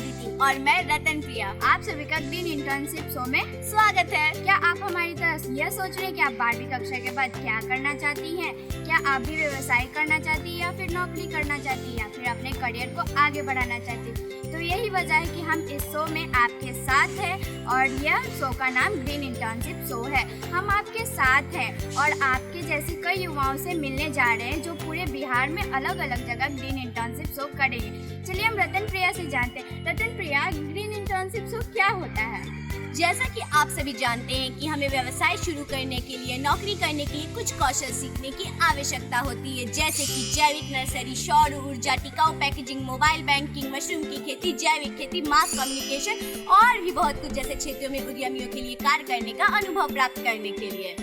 आदिति और मैं रतन प्रिया। आप सभी का ग्रीन इंटर्नशिप शो में स्वागत है। क्या आप हमारी तरह यह सोच रहे हैं कि आप 12वीं कक्षा के बाद क्या करना चाहती हैं? क्या आप भी व्यवसाय करना चाहती हैं या फिर नौकरी करना चाहती हैं या फिर अपने करियर को आगे बढ़ाना चाहती हैं? तो यही वजह है कि हम इस शो में आपके साथ हैं और यह शो का नाम ग्रीन इंटर्नशिप शो है। हम आपके साथ हैं और आपके जैसी कई युवाओं से मिलने जा रहे हैं जो पूरे बिहार में अलग अलग जगह ग्रीन इंटर्नशिप शो करेंगे। चलिए हम रतन प्रिया से जानते हैं। रतन प्रिया, ग्रीन इंटर्नशिप शो क्या होता है? जैसा कि आप सभी जानते हैं कि हमें व्यवसाय शुरू करने के लिए, नौकरी करने के लिए कुछ कौशल सीखने की आवश्यकता होती है, जैसे कि जैविक नर्सरी, सौर ऊर्जा, टिकाऊ पैकेजिंग, मोबाइल बैंकिंग, मशरूम की खेती, जैविक खेती, मास कम्युनिकेशन और भी बहुत कुछ जैसे क्षेत्रों में उद्यमियों के लिए कार्य करने का अनुभव प्राप्त करने के लिए।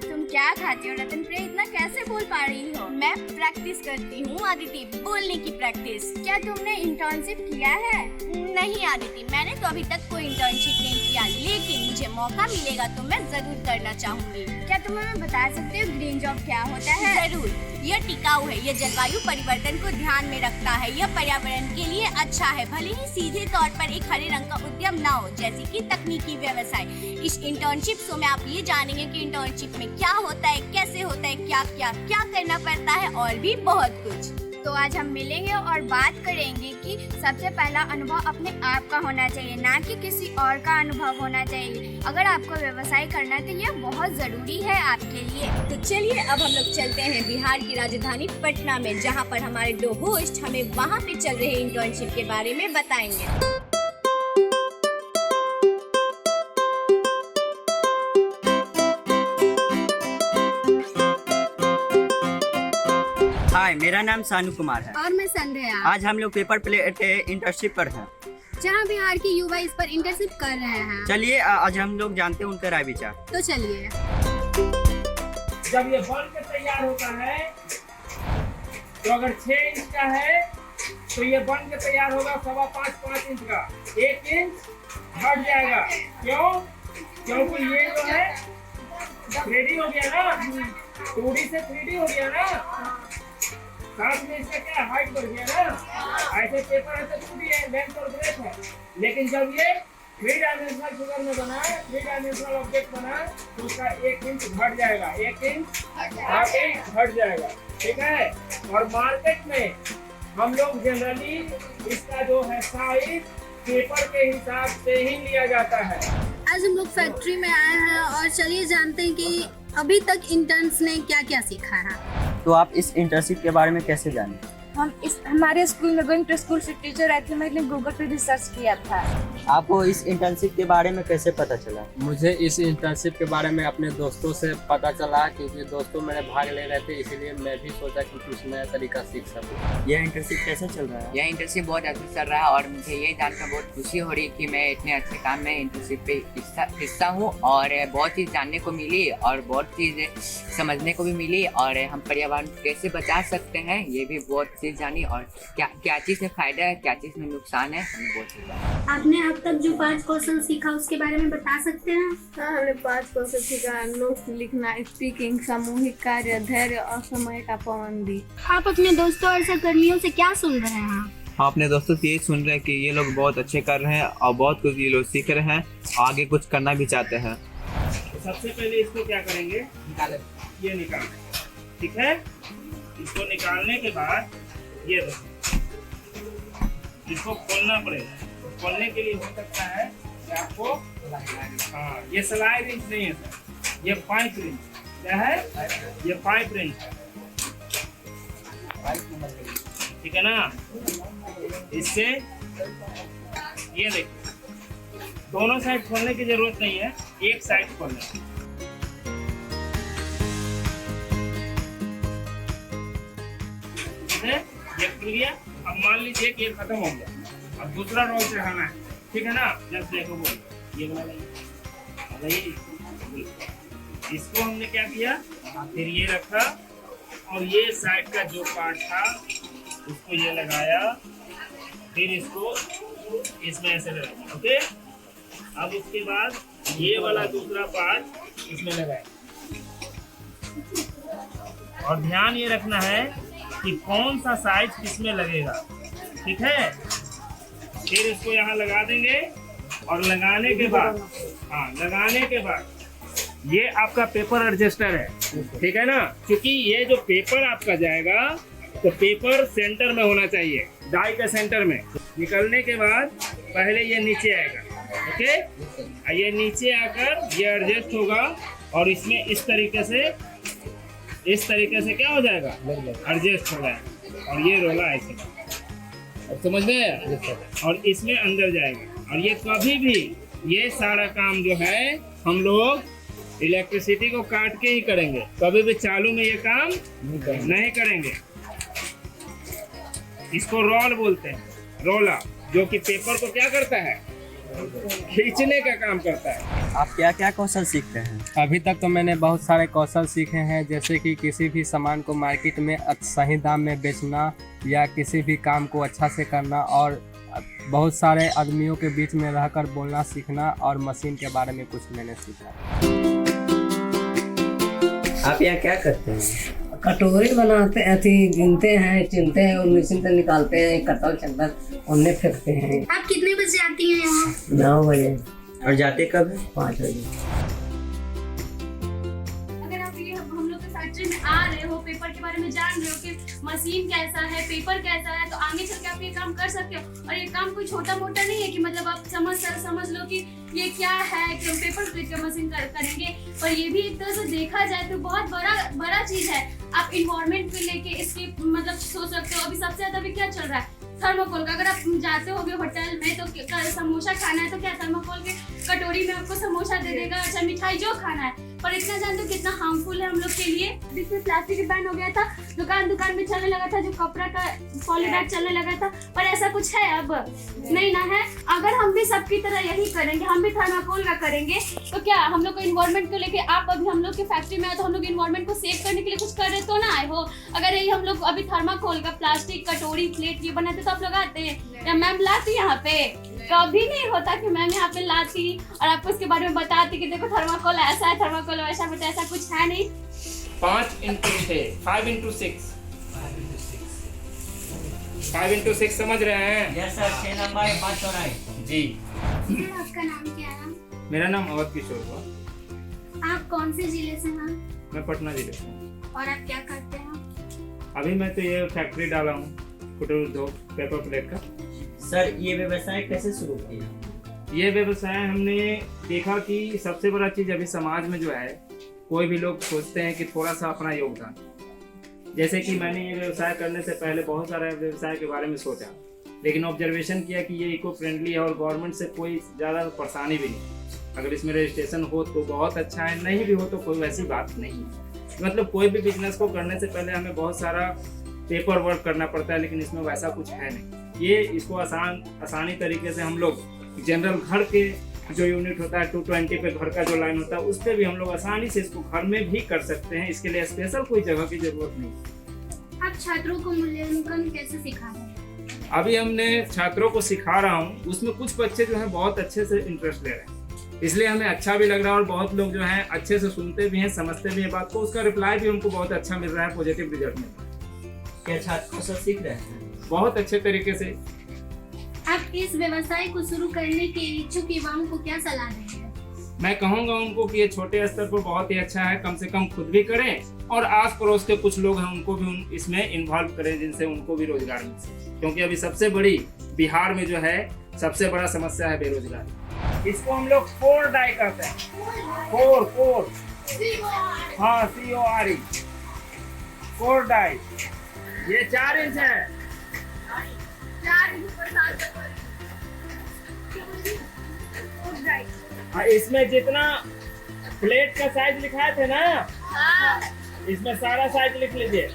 तुम क्या खाती हो रतन प्रिया? इतना कैसे बोल पा रही हो? मैं प्रैक्टिस करती हूँ आदिति, बोलने की प्रैक्टिस। क्या तुमने इंटर्नशिप किया है? नहीं आदिति, मैंने तो अभी तक कोई इंटर्नशिप नहीं किया, लेकिन मुझे मौका मिलेगा तो मैं जरूर करना चाहूँगी। क्या तुम हमें बता सकते हो ग्रीन जॉब क्या होता है? जरूर, यह टिकाऊ है, यह जलवायु परिवर्तन को ध्यान में रखता है, यह पर्यावरण के लिए अच्छा है, भले ही सीधे तौर पर एक हरे रंग का उद्यम ना हो, जैसे कि तकनीकी व्यवसाय। इस इंटर्नशिप शो में आप ये जानेंगे कि इंटर्नशिप में क्या होता है, कैसे होता है, क्या क्या क्या करना पड़ता है और भी बहुत कुछ। तो आज हम मिलेंगे और बात करेंगे कि सबसे पहला अनुभव अपने आप का होना चाहिए, ना कि किसी और का अनुभव होना चाहिए। अगर आपको व्यवसाय करना है तो यह बहुत जरूरी है आपके लिए। तो चलिए अब हम लोग चलते हैं बिहार की राजधानी पटना में, जहां पर हमारे दो होस्ट हमें वहां पे चल रहे इंटर्नशिप के बारे में बताएंगे। हाय, मेरा नाम सानू कुमार है और मैं संध्या। आज हम लोग पेपर प्लेट इंटर्नशिप पर हैं। जहां बिहार के युवा इस पर इंटर्नशिप कर रहे हैं। चलिए आज हम लोग जानते हैं उनका राय विचार। तो चलिए। जब ये बन के तैयार होता है तो अगर 6 इंच का है तो ये बन के तैयार होगा 5.25 इंच का, 1 इंच हट जाएगा। क्यों? क्योंकि ये जो है 3D हो गया ना, 2D से 3D हो गया ना, साथ में इसका क्या हाइट बढ़ गया ना। ऐसे पेपर है तो 2D है, लेंथ और ब्रेथ है, लेकिन जब ये 3 डायमेंशनल फिगर में बना है, 3 डायमेंशनल ऑब्जेक्ट बना है, तो उसका 1 इंच घट जाएगा, 1 इंच घट जाएगा। ठीक है। और मार्केट में हम लोग जनरली इसका जो है साइज पेपर के हिसाब से ही लिया जाता है। आज हम लोग फैक्ट्री में आए हैं और चलिए जानते हैं कि अभी तक इंटर्न्स ने क्या क्या सीखा है। तो आप इस इंटर्नशिप के बारे में कैसे जाने? हमारे स्कूल में गोइंग टू स्कूल से टीचर आए थे, मैंने गूगल पे रिसर्च किया था। आपको इस इंटर्नशिप के बारे में कैसे पता चला? मुझे इस इंटर्नशिप के बारे में अपने दोस्तों से पता चला, क्योंकि दोस्तों मेरे भाग ले रहे थे, इसलिए मैं भी सोचा कि कुछ नया तरीका सीख सकूं। यह इंटर्नशिप कैसे चल रहा है? यह इंटर्नशिप बहुत अच्छा चल रहा है और मुझे ये जानकर बहुत खुशी हो रही है कि मैं इतने अच्छे काम में इंटर्नशिप पे हिस्सा हूँ और बहुत चीज़ जानने को मिली और बहुत चीज़ समझने को भी मिली और हम पर्यावरण को कैसे बचा सकते हैं ये भी बहुत चीज़ जानी और क्या चीज़ में फ़ायदा है, क्या चीज़ में नुकसान है, हमें बहुत चीज़ जाना। आपने अब तक जो 5 कौशल सीखा उसके बारे में बता सकते हैं? हाँ, हमने 5 कौशल सीखा: नोट्स लिखना, स्पीकिंग, सामूहिक कार्य, धैर्य और समय का पाबंदी। आप अपने दोस्तों और सहकर्मियों से क्या सुन रहे हैं? हम अपने दोस्तों से ये सुन रहे हैं कि ये लोग बहुत अच्छे कर रहे हैं और बहुत कुछ ये लोग सीख रहे हैं, आगे कुछ करना भी चाहते हैं। तो सबसे पहले इसको क्या करेंगे, ये निकालेंगे। ठीक है। इसको निकालने के बाद ये इसको खोलना पड़ेगा। खोलने के लिए हो सकता है कि आपको ये सलाई रिंच नहीं है सर, ये पाइप रिंच। क्या है? ये पाइप रिंच है। ठीक है ना। इससे ये देखिए, दोनों साइड खोलने की जरूरत नहीं है, एक साइड खोलना। ये खुल गया। अब मान लीजिए कि ये खत्म हो गया, अब दूसरा रोल चढ़ाना है। ठीक है ना। जब देखो बोल ये वाला इसको हमने क्या किया, फिर ये रखा और ये साइड का जो पार्ट था उसको ये लगाया, फिर इसको इसमें ऐसे लगाया। ओके। अब उसके बाद ये वाला दूसरा पार्ट इसमें लगाया और ध्यान ये रखना है कि कौन सा साइज किसमें लगेगा। ठीक है। फिर इसको यहाँ लगा देंगे और लगाने के बाद लगाने के बाद ये आपका पेपर एडजस्टर है, ठीक है ना। क्योंकि ये जो पेपर आपका जाएगा तो पेपर सेंटर में होना चाहिए, डाई के सेंटर में। निकलने के बाद पहले ये नीचे आएगा, ओके। ये नीचे आकर ये एडजस्ट होगा और इसमें इस तरीके से क्या हो जाएगा, एडजस्ट हो जाएगा। और ये रोला ऐसे, अब समझ में आया। और इसमें अंदर जाएगा और ये कभी भी ये सारा काम जो है हम लोग इलेक्ट्रिसिटी को काट के ही करेंगे, कभी भी चालू में ये काम नहीं करेंगे। इसको रोल बोलते हैं, रोला, जो कि पेपर को क्या करता है, खींचने का काम करता है। आप क्या क्या कौशल सीखते हैं? अभी तक तो मैंने बहुत सारे कौशल सीखे हैं, जैसे कि किसी भी सामान को मार्केट में सही दाम में बेचना या किसी भी काम को अच्छा से करना और बहुत सारे आदमियों के बीच में रहकर बोलना सीखना और मशीन के बारे में कुछ मैंने सीखा। आप यहाँ क्या करते हैं? कटोरी बनाते अथी गिनते हैं, चिनते हैं और मशीन से निकालते हैं, कटल चंदन उन्हें फेंकते हैं। आप कितने बजे आती हैं यहाँ? 9 बजे। और जाते कब है? 5 बजे। अगर आप ये हम लोग के फैक्ट्री में आ रहे हो, पेपर के बारे में जान रहे हो कि मशीन कैसा है, पेपर कैसा है, तो आगे चल के आप ये काम कर सकते हो। और ये काम कोई छोटा मोटा नहीं है कि मतलब आप समझ लो कि ये क्या है कि हम पेपर प्लेट का मशीन करेंगे। पर ये भी एक तरह से देखा जाए तो बहुत बड़ा चीज है। आप इन्वायरमेंट को लेके इसके मतलब सोच सकते हो। अभी सबसे ज्यादा अभी क्या चल रहा है, थर्मोकोल का। अगर आप जाते होगे होटल में तो समोसा खाना है तो क्या थर्मोकोल के कटोरी में आपको समोसा दे देगा, अच्छा मिठाई जो खाना है। पर इतना जानते हो कितना हार्मफुल है हम लोग के लिए। बीच में प्लास्टिक बैन हो गया था, दुकान में चलने लगा था, जो कपड़ा का पॉलीबैग चलने लगा था। पर ऐसा कुछ है अब नहीं ना है। अगर हम भी सबकी तरह यही करेंगे, हम भी थर्मोकोल का करेंगे तो क्या हम लोग को इन्वायरमेंट को लेके, आप अभी हम लोग के फैक्ट्री में आए तो हम लोग इन्वायरमेंट को सेव करने के लिए कुछ कर रहे तो ना आए हो। अगर यही हम लोग अभी थर्मोकोल का प्लास्टिक कटोरी प्लेट ये बनाते तो आप लोग आते हैं या मैम लाती यहाँ पे? कभी नहीं होता कि मैम यहाँ पे लाती और आपको इसके बारे में बताती कि देखो थर्मोकोल ऐसा है, थर्मोकोल वैसा, बट ऐसा कुछ है नहीं। 5 into 6 समझ रहे हैं? यस सर, 6 नंबर 5 चौराहे जी। सर, आपका नाम क्या है? मेरा नाम अवध किशोर हुआ। आप कौन से जिले से हैं मैं पटना जिले से हूँ। और आप क्या करते हैं? अभी मैं तो ये फैक्ट्री डाला हूँ, कुटीर उद्योग पेपर प्लेट का। सर, ये व्यवसाय कैसे शुरू किया? ये व्यवसाय हमने देखा कि सबसे बड़ा चीज अभी समाज में जो है, कोई भी लोग सोचते हैं कि थोड़ा सा अपना योगदान। जैसे कि मैंने ये व्यवसाय करने से पहले बहुत सारे व्यवसाय के बारे में सोचा, लेकिन ऑब्जर्वेशन किया कि ये इको फ्रेंडली है और गवर्नमेंट से कोई ज़्यादा परेशानी भी नहीं। अगर इसमें रजिस्ट्रेशन हो तो बहुत अच्छा है, नहीं भी हो तो कोई वैसी बात नहीं। मतलब कोई भी बिजनेस को करने से पहले हमें बहुत सारा पेपर वर्क करना पड़ता है, लेकिन इसमें वैसा कुछ है नहीं। ये इसको आसानी तरीके से हम लोग जनरल घर के जो यूनिट होता है 220 पे घर का जो लाइन होता है उस पर भी हम लोग आसानी से इसको घर में भी कर सकते हैं। इसके लिए स्पेशल कोई जगह की जरूरत नहीं। आप छात्रों को मूल्यांकन कैसे सिखा रहे हैं? अभी हमने छात्रों को सिखा रहा हूँ, उसमें कुछ बच्चे जो है बहुत अच्छे से इंटरेस्ट ले रहे हैं, इसलिए हमें अच्छा भी लग रहा है और बहुत लोग जो हैं अच्छे से सुनते भी हैं, समझते भी हैं बात को। उसका रिप्लाई भी उनको बहुत अच्छा मिल रहा है, पॉजिटिव रिजल्ट मिल रहा है। क्या छात्र कौशल सीख रहे हैं? बहुत अच्छे तरीके से। आप इस व्यवसाय को शुरू करने के इच्छुक युवाओं को क्या सलाह देंगे? मैं कहूँगा उनको कि ये छोटे स्तर पर बहुत ही अच्छा है, कम से कम खुद भी करें और आस पड़ोस के कुछ लोग हैं उनको भी इसमें इन्वॉल्व करें, जिनसे उनको भी रोजगार मिल सके। क्योंकि अभी सबसे बड़ी बिहार में जो है सबसे बड़ा समस्या है बेरोजगारी। इसको हम लोग कोर डाई कहते हैं। कोर हाँ, CORE कोर डाई। ये 4 इंच है। इसमें जितना प्लेट का साइज लिखाए थे ना, इसमें सारा साइज लिख लीजिए।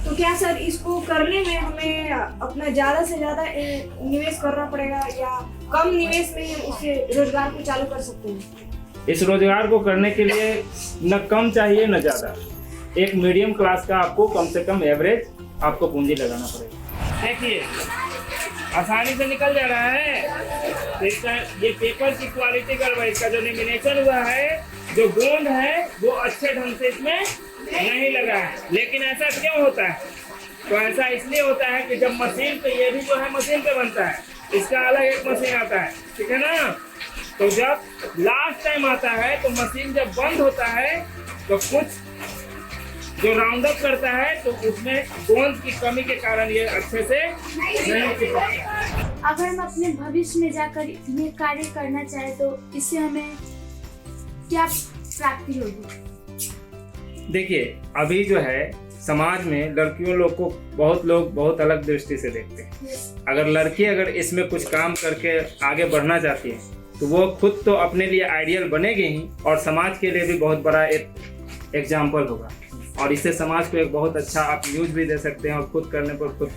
तो क्या सर इसको करने में हमें अपना ज्यादा से ज्यादा निवेश करना पड़ेगा या कम निवेश में ही उससे रोजगार को चालू कर सकते हैं? इस रोजगार को करने के लिए न कम चाहिए न ज्यादा, एक मीडियम क्लास का आपको कम से कम एवरेज आपको पूंजी लगाना पड़ेगा। देखिए आसानी से निकल जा रहा है। इसका ये पेपर की क्वालिटी का इसका जो लेमिनेशन हुआ है, जो गोंद है वो अच्छे ढंग से इसमें नहीं लगा है। लेकिन ऐसा क्यों होता है? तो ऐसा इसलिए होता है कि जब मशीन पे, ये भी जो है मशीन पे बनता है, इसका अलग एक मशीन आता है, ठीक है ना। तो जब लास्ट टाइम आता है तो मशीन जब बंद होता है तो कुछ जो राउंड अप करता है तो उसमें गोंद की कमी के कारण ये अच्छे से नहीं चिपकता। अगर हम अपने भविष्य में जाकर ये कार्य करना चाहें तो इससे हमें क्या प्राप्ति होगी? देखिए, अभी जो है समाज में लड़कियों लोग को बहुत लोग बहुत अलग दृष्टि से देखते हैं। अगर लड़की अगर इसमें कुछ काम करके आगे बढ़ना चाहती है तो वो खुद तो अपने लिए आइडियल बनेगी ही और समाज के लिए भी बहुत बड़ा एक एग्जाम्पल होगा। और इससे समाज को एक बहुत अच्छा आप न्यूज भी दे सकते हैं और खुद करने पर खुद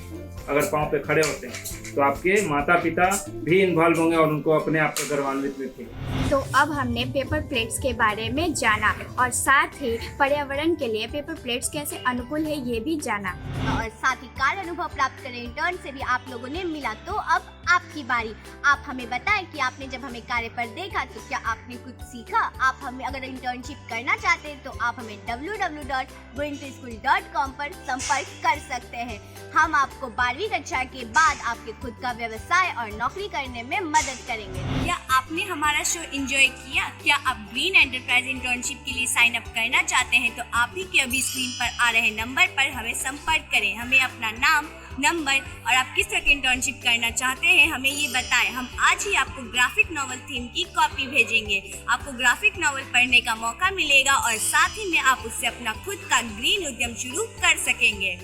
अगर पाँव पे खड़े होते हैं तो आपके माता पिता भी इन्वॉल्व होंगे और उनको अपने आप पर गर्वान्वित भी फील। तो अब हमने पेपर प्लेट्स के बारे में जाना और साथ ही पर्यावरण के लिए पेपर प्लेट्स कैसे अनुकूल है ये भी जाना और साथ ही कार्य अनुभव प्राप्त करें। इंटर्न से भी आप लोगों ने मिला। तो अब आपकी बारी। आप हमें बताएं कि आपने जब हमें कार्य पर देखा तो क्या आपने कुछ सीखा। आप हमें अगर इंटर्नशिप करना चाहते हैं तो आप हमें www.goingtoschool.com पर संपर्क कर सकते हैं। हम आपको 12वीं कक्षा के बाद आपके खुद का व्यवसाय और नौकरी करने में मदद करेंगे। क्या आपने हमारा शो एंजॉय किया? क्या आप ग्रीन एंटरप्राइज इंटर्नशिप के लिए साइन अप करना चाहते हैं तो आप भी के अभी स्क्रीन पर आ रहे नंबर पर हमें संपर्क करें। हमें अपना नाम, नंबर और आप किस तरह की इंटर्नशिप करना चाहते हैं हमें ये बताएं। हम आज ही आपको ग्राफिक नॉवल थीम की कॉपी भेजेंगे। आपको ग्राफिक नॉवल पढ़ने का मौका मिलेगा और साथ ही में आप उससे अपना खुद का ग्रीन उद्यम शुरू कर सकेंगे।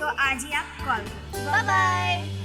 तो आज ही आप कॉल करें। Bye bye.